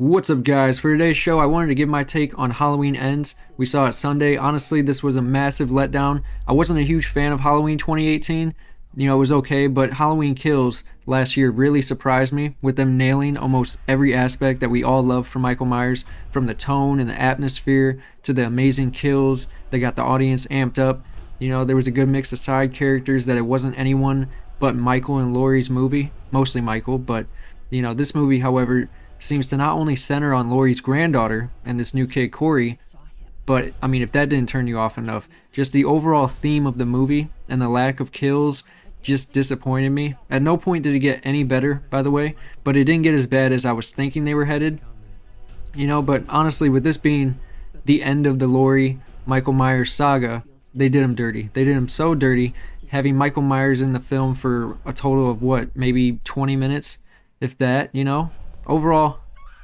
What's up, guys? For today's show, I wanted to give my take on Halloween Ends. We saw it Sunday. Honestly, this was a massive letdown. I wasn't a huge fan of Halloween 2018. It was okay, but Halloween Kills last year really surprised me with them nailing almost every aspect that we all love from Michael Myers, from the tone and the atmosphere to the amazing kills. They got the audience amped up. There was a good mix of side characters that it wasn't anyone but Michael and Laurie's movie, mostly Michael, but this movie, however, seems to not only center on Laurie's granddaughter and this new kid Corey, but I mean, if that didn't turn you off enough, just the overall theme of the movie and the lack of kills just disappointed me. At no point did it get any better, by the way, but it didn't get as bad as I was thinking they were headed. But honestly, with this being the end of the Laurie Michael Myers saga, they did him dirty. They did him so dirty, having Michael Myers in the film for a total of what, maybe 20 minutes, if that. Overall,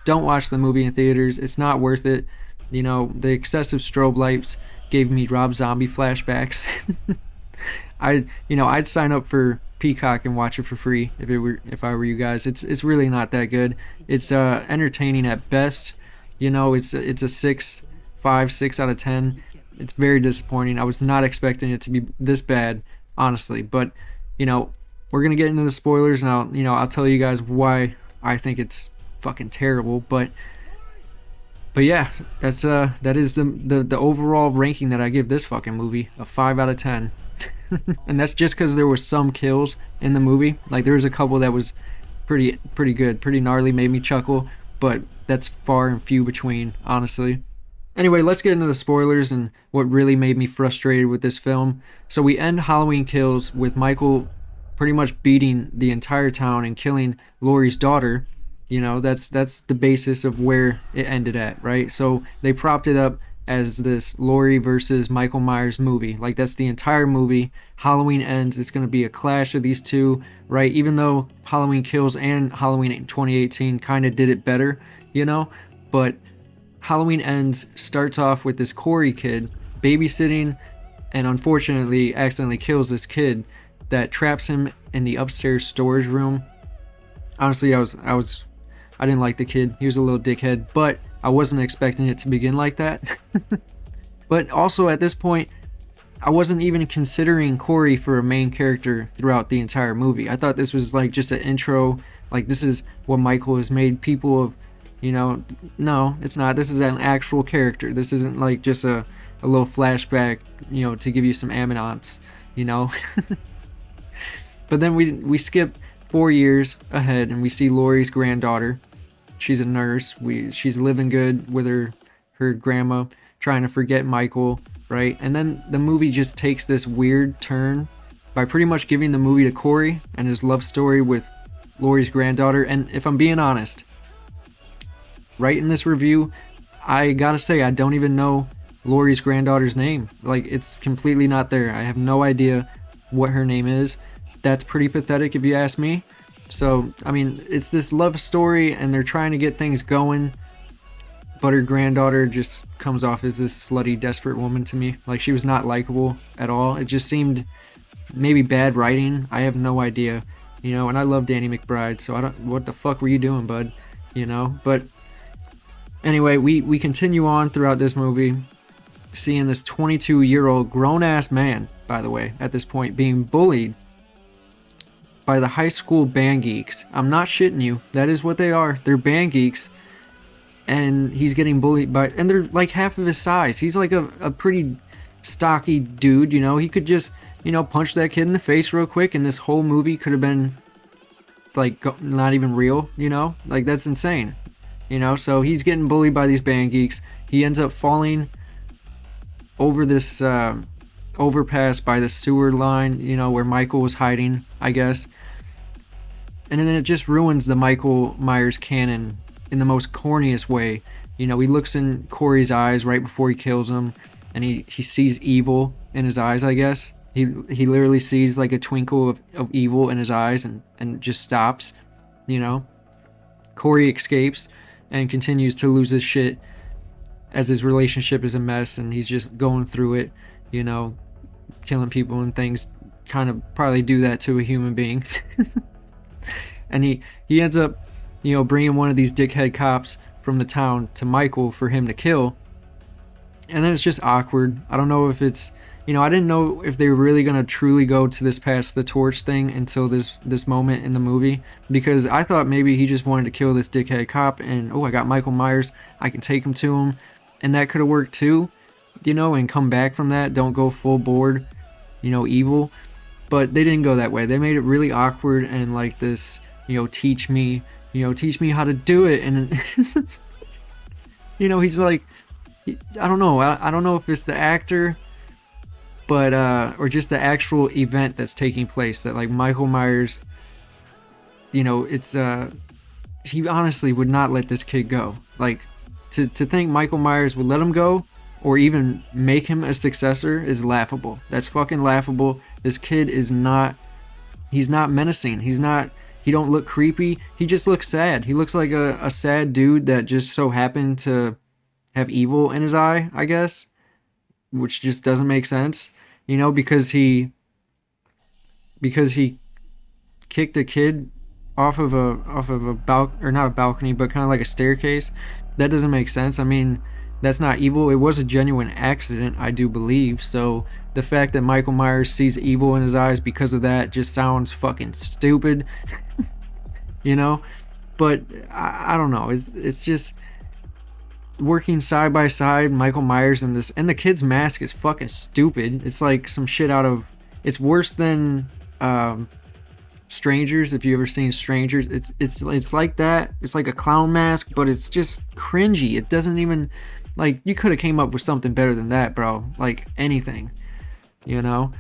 don't watch the movie in theaters. It's not worth it. The excessive strobe lights gave me Rob Zombie flashbacks. I'd sign up for Peacock and watch it for free if I were you guys. It's really not that good. It's entertaining at best. It's a 6 out of 10. It's very disappointing. I was not expecting it to be this bad, honestly. But we're gonna get into the spoilers, and I'll tell you guys why I think it's fucking terrible. But yeah, that is the overall ranking that I give this fucking movie, a 5 out of 10. And that's just because there was some kills in the movie. Like, there was a couple that was pretty good, pretty gnarly, made me chuckle, but that's far and few between, honestly. Anyway, let's get into the spoilers and what really made me frustrated with this film. So we end Halloween Kills with Michael pretty much beating the entire town and killing Laurie's daughter. That's the basis of where it ended at, right? So they propped it up as this Laurie versus Michael Myers movie. Like, that's the entire movie. Halloween Ends, it's going to be a clash of these two, right? Even though Halloween Kills and Halloween 2018 kind of did it better, but Halloween Ends starts off with this Corey kid babysitting and unfortunately accidentally kills this kid that traps him in the upstairs storage room. Honestly, I didn't like the kid. He was a little dickhead, but I wasn't expecting it to begin like that. But also at this point, I wasn't even considering Corey for a main character throughout the entire movie. I thought this was like just an intro, like this is what Michael has made people of, no, it's not. This is an actual character. This isn't like just a little flashback, to give you some ambiance, But then we skip 4 years ahead and we see Laurie's granddaughter. She's a nurse. She's living good with her grandma, trying to forget Michael, right? And then the movie just takes this weird turn by pretty much giving the movie to Corey and his love story with Laurie's granddaughter. And if I'm being honest, right in this review, I gotta say I don't even know Laurie's granddaughter's name. Like, it's completely not there. I have no idea what her name is. That's pretty pathetic if you ask me. So, I mean, it's this love story and they're trying to get things going, but her granddaughter just comes off as this slutty, desperate woman to me. Like, she was not likable at all. It just seemed maybe bad writing. I have no idea, and I love Danny McBride, so what the fuck were you doing, bud? But anyway, we continue on throughout this movie, seeing this 22-year-old grown-ass man, by the way, at this point, being bullied by the high school band geeks. I'm not shitting you. That is what they are. They're band geeks. And he's getting bullied and they're like half of his size. He's like a pretty stocky dude, He could just, punch that kid in the face real quick and this whole movie could have been like not even real, Like, that's insane. So he's getting bullied by these band geeks. He ends up falling over this overpass by the sewer line, where Michael was hiding, I guess. And then it just ruins the Michael Myers canon in the most corniest way. He looks in Corey's eyes right before he kills him, and he sees evil in his eyes, I guess. He literally sees like a twinkle of evil in his eyes and just stops, Corey escapes and continues to lose his shit as his relationship is a mess and he's just going through it, killing people and things kind of probably do that to a human being. And he ends up, bringing one of these dickhead cops from the town to Michael for him to kill. And then it's just awkward. I don't know if it's, I didn't know if they were really gonna truly go to this pass the torch thing until this moment in the movie, because I thought maybe he just wanted to kill this dickhead cop, and I got Michael Myers, I can take him to him, and that could have worked too, and come back from that. Don't go full board, evil. But they didn't go that way. They made it really awkward and like this, teach me how to do it, and he's like, I don't know. I don't know if it's the actor, but or just the actual event that's taking place, that like Michael Myers, it's he honestly would not let this kid go. Like to think Michael Myers would let him go or even make him a successor is laughable. That's fucking laughable. This kid is not, he's not menacing. He don't look creepy. He just looks sad. He looks like a sad dude that just so happened to have evil in his eye, I guess, which just doesn't make sense, because he kicked a kid off of a or not a balcony, but kind of like a staircase. That doesn't make sense. I mean, that's not evil. It was a genuine accident, I do believe. So the fact that Michael Myers sees evil in his eyes because of that just sounds fucking stupid, But I don't know. It's just working side by side, Michael Myers and the kid's mask is fucking stupid. It's like some shit out of. It's worse than Strangers. If you ever seen Strangers, it's like that. It's like a clown mask, but it's just cringy. It doesn't even, like, you could have came up with something better than that, bro. Like anything, And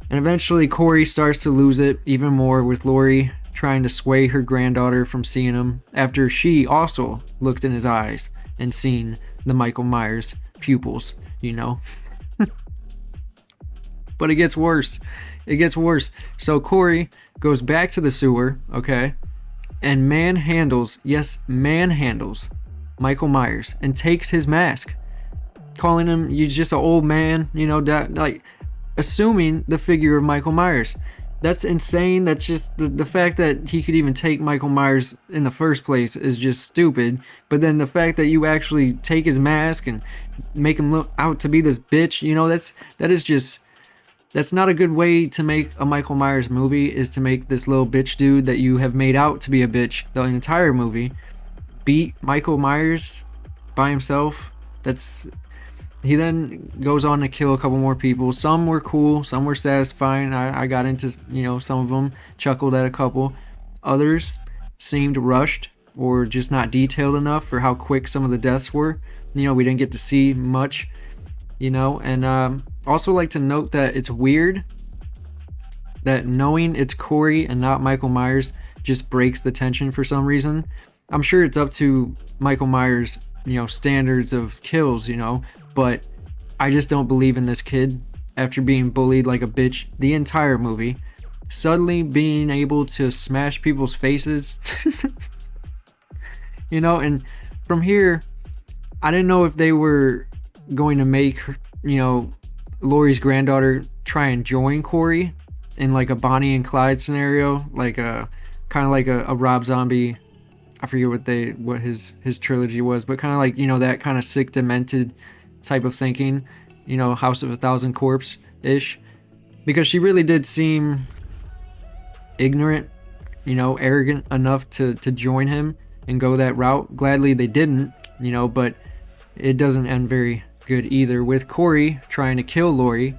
eventually Corey starts to lose it even more, with Laurie trying to sway her granddaughter from seeing him after she also looked in his eyes and seen the Michael Myers pupils, But it gets worse. It gets worse. So Corey goes back to the sewer, okay, and manhandles Michael Myers and takes his mask, calling him, you're just an old man, like assuming the figure of Michael Myers. That's insane. That's just the fact that he could even take Michael Myers in the first place is just stupid. But then the fact that you actually take his mask and make him look out to be this bitch, that's not a good way to make a Michael Myers movie, is to make this little bitch dude that you have made out to be a bitch the entire movie beat Michael Myers by himself. He then goes on to kill a couple more people. Some were cool, some were satisfying. I got into, some of them, chuckled at a couple. Others seemed rushed or just not detailed enough for how quick some of the deaths were. We didn't get to see much, and also like to note that it's weird that knowing it's Corey and not Michael Myers just breaks the tension for some reason. I'm sure it's up to Michael Myers, standards of kills, but I just don't believe in this kid after being bullied like a bitch the entire movie, suddenly being able to smash people's faces. And from here, I didn't know if they were going to make, Laurie's granddaughter try and join Corey in like a Bonnie and Clyde scenario, like a kind of like a Rob Zombie. I forget what his trilogy was, but kind of like, that kind of sick, demented type of thinking, House of a Thousand Corpse ish, because she really did seem ignorant, arrogant enough to join him and go that route. Gladly they didn't, but it doesn't end very good either, with Corey trying to kill Laurie,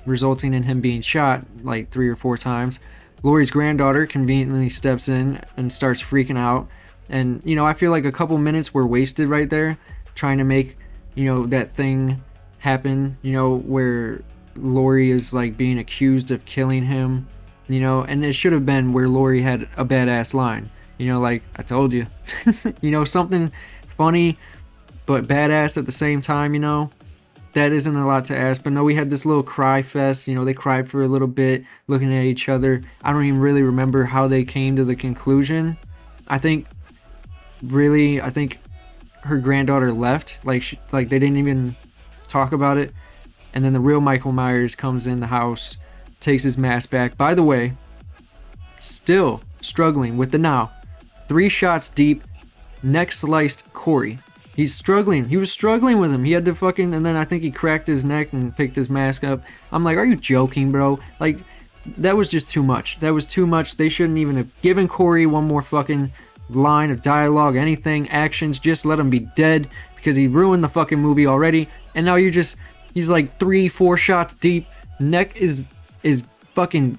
resulting in him being shot like 3 or 4 times. Laurie's granddaughter conveniently steps in and starts freaking out. And, I feel like a couple minutes were wasted right there trying to make, that thing happen, where Laurie is like being accused of killing him, and it should have been where Laurie had a badass line, like, I told you, something funny, but badass at the same time, that isn't a lot to ask. But no, we had this little cry fest, they cried for a little bit, looking at each other. I don't even really remember how they came to the conclusion. I think her granddaughter left, like they didn't even talk about it. And then the real Michael Myers comes in the house, takes his mask back. By the way, still struggling with the now. 3 shots deep, neck sliced Corey. He's struggling. He was struggling with him. He had to fucking, and then I think he cracked his neck and picked his mask up. I'm like, are you joking, bro? Like, that was just too much. That was too much. They shouldn't even have given Corey one more fucking line of dialogue, anything, actions. Just let him be dead because he ruined the fucking movie already. And now he's like 3-4 shots deep. Neck is fucking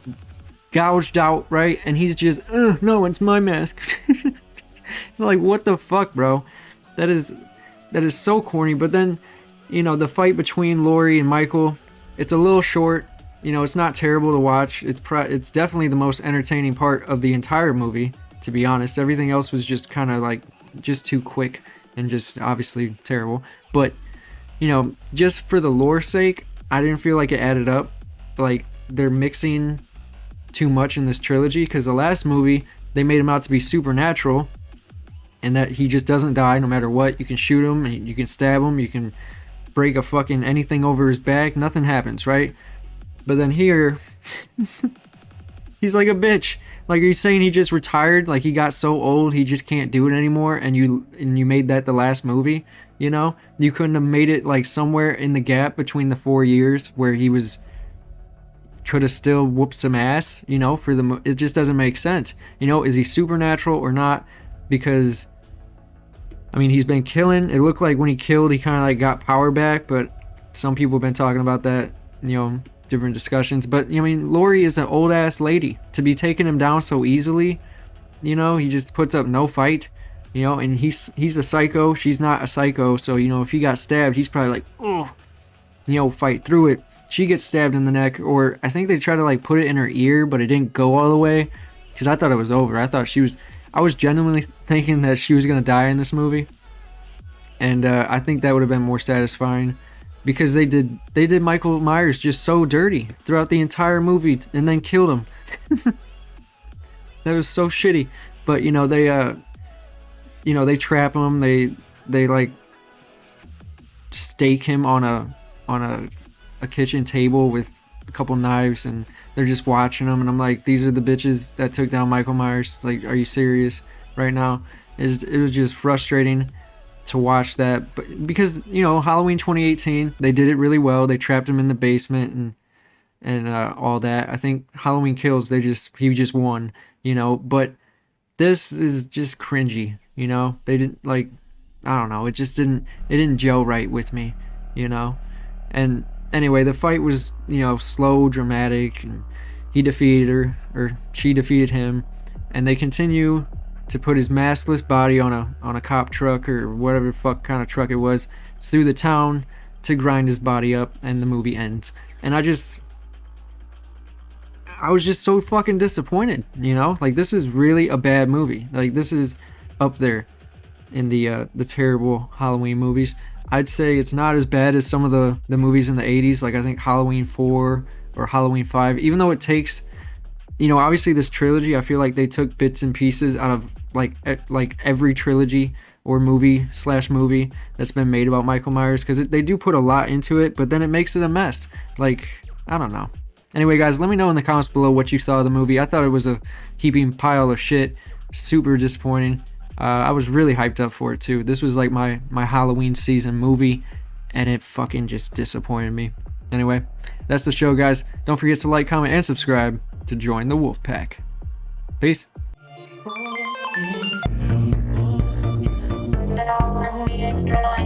gouged out, right? And he's just, no, it's my mask. It's like, what the fuck, bro? That is so corny. But then, you know, the fight between Laurie and Michael, it's a little short. You know, it's not terrible to watch. It's definitely the most entertaining part of the entire movie, to be honest. Everything else was just kind of like just too quick and just obviously terrible. But, you know, just for the lore's sake, I didn't feel like it added up. Like, they're mixing too much in this trilogy, because the last movie, they made him out to be supernatural and that he just doesn't die no matter what. You can shoot him, and you can stab him, you can break a fucking anything over his back, nothing happens, right? But then here, he's like a bitch. Like, are you saying he just retired? Like, he got so old he just can't do it anymore, and you made that the last movie? You know, you couldn't have made it like somewhere in the gap between the 4 years where he could have still whooped some ass, you know, it just doesn't make sense. You know, is he supernatural or not? Because, I mean, he's been killing. It looked like when he killed, he kind of like got power back, but some people have been talking about that, you know, different discussions. But, I mean, Laurie is an old ass lady. To be taking him down so easily, you know, he just puts up no fight, you know, and he's a psycho. She's not a psycho. So, you know, if he got stabbed, he's probably like, oh, you know, fight through it. She gets stabbed in the neck, or I think they try to like put it in her ear, but it didn't go all the way, because I thought it was over. I was genuinely thinking that she was going to die in this movie. And I think that would have been more satisfying, because they did Michael Myers just so dirty throughout the entire movie and then killed him. That was so shitty. But, you know, they trap him. They like stake him on a kitchen table with a couple knives, and they're just watching him, and I'm like, these are the bitches that took down Michael Myers. Like, are you serious right now? It was just frustrating to watch that, but because, you know, Halloween 2018, they did it really well. They trapped him in the basement and all that. I think Halloween Kills, he just won, you know. But this is just cringy, you know. They didn't, like, I don't know, it didn't gel right with me, you know. And anyway, the fight was, you know, slow, dramatic, and he defeated her, or she defeated him, and they continue to put his maskless body on a cop truck, or whatever the fuck kind of truck it was, through the town to grind his body up, and the movie ends. And I was just so fucking disappointed, you know? Like, this is really a bad movie. Like, this is up there in the terrible Halloween movies. I'd say it's not as bad as some of the movies in the 80s, like I think Halloween 4 or Halloween 5, even though it takes, you know, obviously this trilogy, I feel like they took bits and pieces out of like every trilogy or movie that's been made about Michael Myers, because they do put a lot into it, but then it makes it a mess. Like, I don't know. Anyway, guys, let me know in the comments below what you thought of the movie. I thought it was a heaping pile of shit. Super disappointing. I was really hyped up for it too. This was like my Halloween season movie, and it fucking just disappointed me. Anyway, that's the show, guys. Don't forget to like, comment, and subscribe to join the Wolf Pack. Peace. Destroy